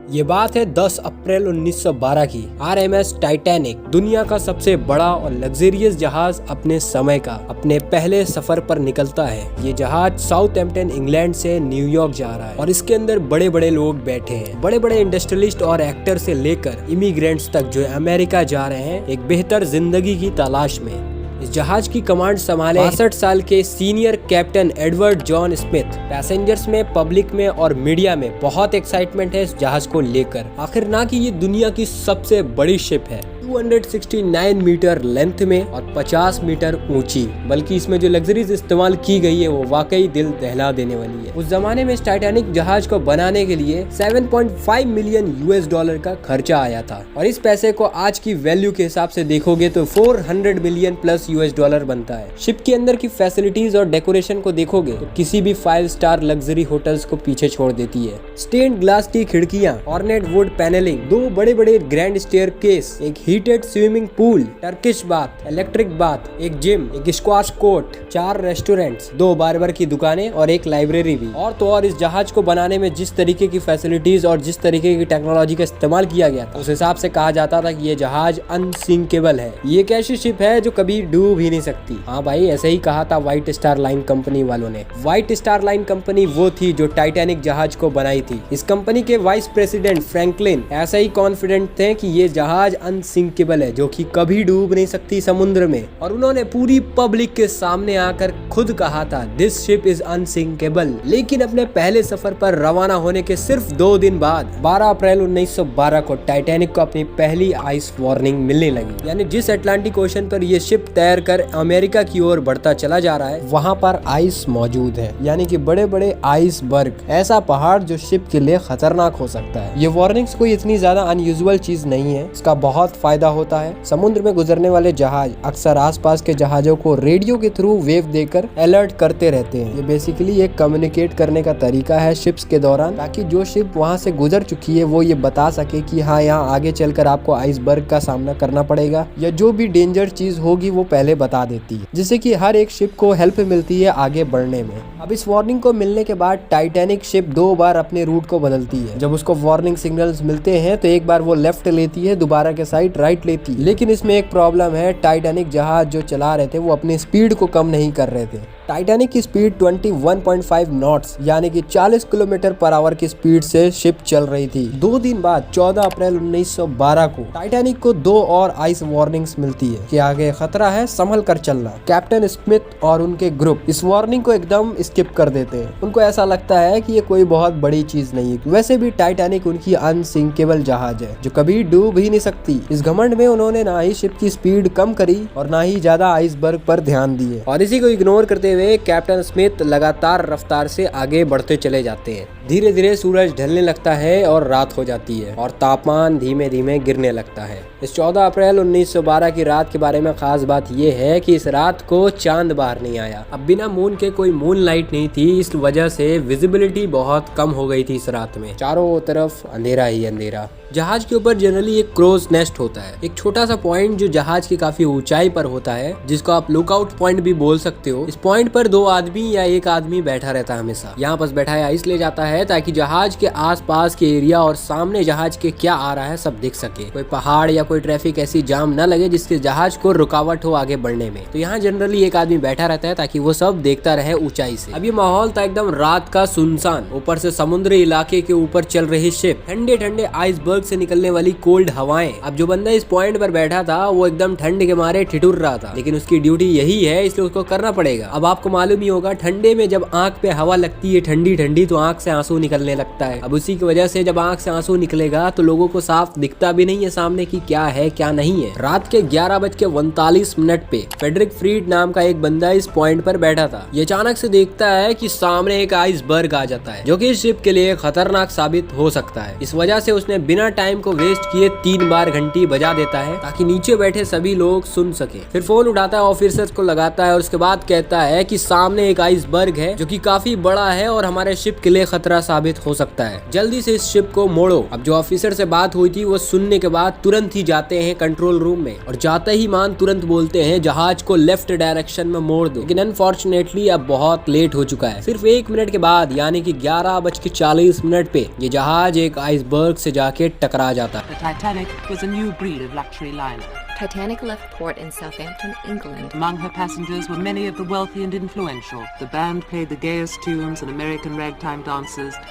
ये बात है 10 अप्रैल 1912 की। आरएमएस टाइटैनिक दुनिया का सबसे बड़ा और लग्जरियस जहाज अपने समय का अपने पहले सफर पर निकलता है। ये जहाज साउथहैम्पटन इंग्लैंड से न्यूयॉर्क जा रहा है और इसके अंदर बड़े बड़े लोग बैठे हैं। बड़े बड़े इंडस्ट्रियलिस्ट और एक्टर से लेकर इमिग्रेंट्स तक जो अमेरिका जा रहे हैं एक बेहतर जिंदगी की तलाश में। इस जहाज की कमांड संभाले 62 साल के senior captain Edward John Smith. Passengers में, पब्लिक में और मीडिया में बहुत एक्साइटमेंट है इस जहाज को लेकर। आखिर ना कि ये दुनिया की सबसे बड़ी शिप है, 269 मीटर लेंथ में और 50 मीटर ऊंची, बल्कि इसमें जो लग्जरीज इस्तेमाल की गई है वो वाकई दिल दहला देने वाली है। उस जमाने में इस टाइटैनिक जहाज को बनाने के लिए 7.5 मिलियन US डॉलर का खर्चा आया था और इस पैसे को आज की वैल्यू के हिसाब से देखोगे तो 400 मिलियन प्लस US डॉलर बनता है। शिप के अंदर की फैसिलिटीज और डेकोरेशन को देखोगे तो किसी भी 5 स्टार लग्जरी होटल्स को पीछे छोड़ देती है। स्टेन्ड ग्लास की खिड़कियां, ऑर्नेट वुड पैनलिंग, 2 बड़े बड़े ग्रैंड स्टेयरकेस, एक heated swimming pool, Turkish bath, electric bath, एक जिम, एक स्क्वाश कोर्ट, 4 रेस्टोरेंट्स, 2 बार्बर की दुकानें और एक लाइब्रेरी भी। और तो और इस जहाज को बनाने में जिस तरीके की फैसिलिटीज और जिस तरीके की टेक्नोलॉजी का इस्तेमाल किया गया था उस हिसाब से कहा जाता था कि ये जहाज अनसिंकेबल है। ये एक ऐसी शिप है जो कभी डूब ही नहीं सकती। हाँ भाई, ऐसे ही कहा था व्हाइट स्टार लाइन कंपनी वालों ने। व्हाइट स्टार लाइन कंपनी वो थी जो टाइटैनिक जहाज को बनाई थी। इस कंपनी के वाइस प्रेसिडेंट फ्रैंकलिन ऐसा ही कॉन्फिडेंट थे कि ये जहाज अनसिंकेबल है, जो कि कभी डूब नहीं सकती समुद्र में। और उन्होंने पूरी पब्लिक के सामने आकर खुद कहा था दिस शिप इज अनसिंकेबल। लेकिन अपने पहले सफर पर रवाना होने के सिर्फ 2 दिन बाद 12 अप्रैल 1912 को टाइटैनिक को अपनी पहली आइस वार्निंग मिलने लगी। यानी जिस अटलांटिक ओशन पर यह शिप तैर कर अमेरिका की ओर बढ़ता चला जा रहा है वहाँ पर आइस मौजूद है, यानी कि बड़े बड़े आइसबर्ग, ऐसा पहाड़ जो शिप के लिए खतरनाक हो सकता है। ये वार्निंग्स कोई इतनी ज्यादा अनयूजुअल चीज नहीं है, इसका बहुत फायदा होता है। समुद्र में गुजरने वाले जहाज अक्सर आसपास के जहाजों को रेडियो के थ्रू वेव देकर अलर्ट करते रहते हैं। ये बेसिकली एक कम्युनिकेट करने का तरीका है शिप्स के दौरान, ताकि जो शिप वहाँ से गुजर चुकी है वो ये बता सके कि हाँ, यहाँ आगे चलकर आपको आइसबर्ग का सामना करना पड़ेगा, या जो भी डेंजर चीज होगी वो पहले बता देती है, जिससे कि हर एक शिप को हेल्प मिलती है आगे बढ़ने में। अब इस वार्निंग को मिलने के बाद टाइटैनिक शिप 2 बार अपने रूट को बदलती है। जब उसको वार्निंग सिग्नल्स मिलते हैं तो एक बार वो लेफ्ट लेती है, दोबारा के साइड राइट लेती है। लेकिन इसमें एक प्रॉब्लम है, टाइटैनिक जहाज जो चला रहे थे वो अपनी स्पीड को कम नहीं कर रहे थे। टाइटैनिक की स्पीड 21.5 नॉट्स यानी कि 40 किलोमीटर पर आवर की स्पीड से शिप चल रही थी। 2 दिन बाद 14 अप्रैल 1912 को टाइटैनिक को 2 और आइस वार्निंग्स मिलती है कि आगे खतरा है, संभल कर चलना। कैप्टन स्मिथ और उनके ग्रुप इस वार्निंग को एकदम स्किप कर देते हैं। उनको ऐसा लगता है कि ये कोई बहुत बड़ी चीज नहीं है। वैसे भी टाइटैनिक उनकी अनसिंकेबल जहाज है जो कभी डूब ही नहीं सकती। इस घमंड में उन्होंने ना ही शिप की स्पीड कम करी और ना ही ज्यादा आइसबर्ग पर ध्यान दिए, और इसी को इग्नोर करते हुए कैप्टन स्मिथ लगातार रफ्तार से आगे बढ़ते चले जाते हैं। धीरे धीरे सूरज ढलने लगता है और रात हो जाती है और तापमान धीमे धीमे गिरने लगता है। इस 14 अप्रैल 1912 की रात के बारे में खास बात यह है कि इस रात को चांद बाहर नहीं आया। अब बिना मून के कोई मून लाइट नहीं थी, इस वजह से विजिबिलिटी बहुत कम हो गई थी इस रात में। चारों तरफ अंधेरा ही अंधेरा। जहाज के ऊपर जनरली एक क्रोज नेस्ट होता है, एक छोटा सा पॉइंट जो जहाज की काफी ऊंचाई पर होता है, जिसको आप लुकआउट पॉइंट भी बोल सकते हो। इस पॉइंट पर 2 आदमी या 1 आदमी बैठा रहता है हमेशा। यहाँ पर बैठाया इसलिए जाता है ताकि जहाज के आसपास के एरिया और सामने जहाज के क्या आ रहा है सब दिख सके। कोई पहाड़ या कोई ट्रैफिक ऐसी जाम न लगे जिसके जहाज को रुकावट हो आगे बढ़ने में। तो यहाँ जनरली 1 आदमी बैठा रहता है ताकि वो सब देखता रहे ऊंचाई से। अब ये माहौल था एकदम रात का सुनसान, ऊपर से समुद्री इलाके के ऊपर चल रही शिप, ठंडे ठंडे आइसबर्ग से निकलने वाली कोल्ड हवाएं। अब जो बंदा इस पॉइंट पर बैठा था वो एकदम ठंड के मारे ठिठुर रहा था, लेकिन उसकी ड्यूटी यही है इसलिए उसको करना पड़ेगा। अब आपको मालूम ही होगा, ठंडे में जब आंख पे हवा लगती है ठंडी ठंडी तो आंख से आंसू निकलने लगता है। अब उसी की वजह से जब आंख से आंसू निकलेगा तो लोगों को साफ दिखता भी नहीं है सामने की क्या है क्या नहीं है। रात के 11:39 पे फेडरिक फ्रीड नाम का एक बंदा इस पॉइंट पर बैठा था। ये अचानक से देखता है कि सामने एक आइसबर्ग आ जाता है जो कि इस शिप के लिए खतरनाक साबित हो सकता है। इस वजह से उसने बिना टाइम को वेस्ट किए 3 बार घंटी बजा देता है ताकि नीचे बैठे सभी लोग सुन सके। फिर फोन उठाता है, ऑफिसर्स को लगाता है और उसके बाद कहता है कि सामने एक आइसबर्ग है जो कि काफी बड़ा है और हमारे शिप के लिए खतरा खतरा साबित हो सकता है, जल्दी से इस शिप को मोड़ो। अब जो ऑफिसर से बात हुई थी वो सुनने के बाद तुरंत ही जाते हैं कंट्रोल रूम में, और जाते ही मान तुरंत बोलते हैं जहाज को लेफ्ट डायरेक्शन में मोड़ दो। लेकिन अनफॉर्चुनेटली अब बहुत लेट हो चुका है। सिर्फ 1 मिनट के बाद यानी कि 11:40 पे ये जहाज एक आइसबर्ग से जाके टकरा जाता है। The Titanic was a new breed of luxury liner. Titanic left port in Southampton, England. Among her passengers were many of the wealthy and influential. The band played the gayest tunes and American ragtime dances.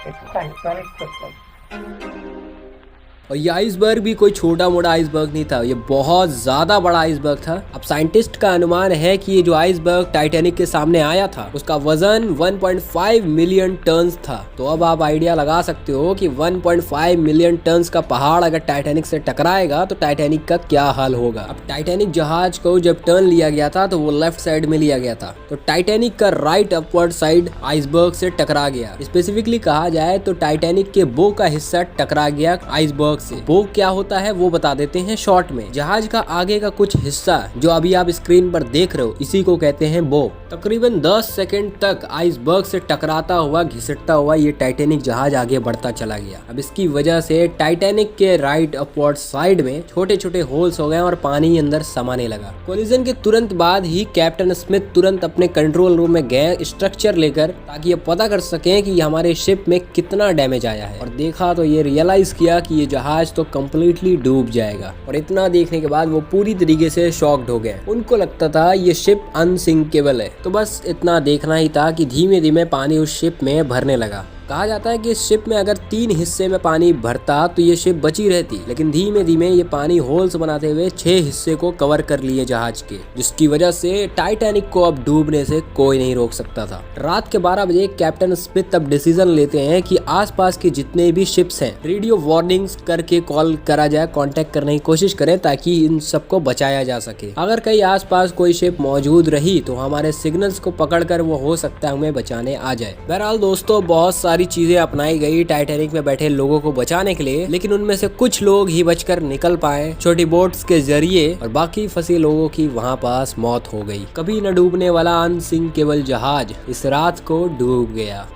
It sank very quickly. और ये iceberg भी कोई छोटा मोटा iceberg नहीं था, ये बहुत ज्यादा बड़ा आइसबर्ग था। अब साइंटिस्ट का अनुमान है कि ये जो आइसबर्ग टाइटैनिक के सामने आया था उसका वजन 1.5 मिलियन टन था। तो अब आप आइडिया लगा सकते हो कि 1.5 मिलियन टन का पहाड़ अगर टाइटैनिक से टकराएगा तो टाइटैनिक का क्या हाल होगा। अब टाइटैनिक जहाज को जब टर्न लिया गया था तो वो लेफ्ट साइड में लिया गया था, तो टाइटैनिक का राइट अपवर्ड साइड आइसबर्ग से टकरा गया। स्पेसिफिकली कहा जाए तो टाइटैनिक के बो का हिस्सा टकरा गया आइसबर्ग से। बो क्या होता है वो बता देते हैं शॉर्ट में। जहाज का आगे का कुछ हिस्सा जो अभी आप स्क्रीन पर देख रहे हो इसी को कहते हैं बो। तकरीबन 10 सेकंड तक आइसबर्ग से टकराता हुआ घिसटता हुआ ये टाइटैनिक जहाज आगे बढ़ता चला गया। अब इसकी वजह से टाइटैनिक के राइट अपवर्ड साइड में छोटे छोटे होल्स हो गए और पानी अंदर समाने लगा। कोलिजन के तुरंत बाद ही कैप्टन स्मिथ तुरंत अपने कंट्रोल रूम में गए स्ट्रक्चर लेकर, ताकि ये पता कर सकें कि हमारे शिप में कितना डैमेज आया है। और देखा तो ये रियलाइज किया कि ये जहाज तो कंप्लीटली डूब जाएगा। और इतना देखने के बाद वो पूरी तरीके से शॉक्ड हो गए। उनको लगता था ये शिप अनसिंकेबल है। तो बस इतना देखना ही था कि धीमे धीमे पानी उस शिप में भरने लगा। कहा जाता है कि इस शिप में अगर 3 हिस्से में पानी भरता तो ये शिप बची रहती, लेकिन धीमे धीमे ये पानी होल्स बनाते हुए 6 हिस्से को कवर कर लिए जहाज के, जिसकी वजह से टाइटैनिक को अब डूबने से कोई नहीं रोक सकता था। रात के 12 बजे कैप्टन स्मिथ अब डिसीजन लेते हैं कि आसपास के जितने भी शिप्स हैं रेडियो वार्निंग्स करके कॉल करा जाए, कांटेक्ट करने की कोशिश करें ताकि इन सबको बचाया जा सके। अगर कहीं आसपास कोई शिप मौजूद रही तो हमारे सिग्नल्स को पकड़कर वो हो सकता है हमें बचाने आ जाए। बहरहाल दोस्तों बहुत सारी चीजें अपनाई गई टाइटैनिक में बैठे लोगों को बचाने के लिए, लेकिन उनमें से कुछ लोग ही बचकर निकल पाए छोटी बोट्स के जरिए, और बाकी फंसे लोगों की वहां पास मौत हो गई। कभी न डूबने वाला अनसिंकेबल जहाज इस रात को डूब गया।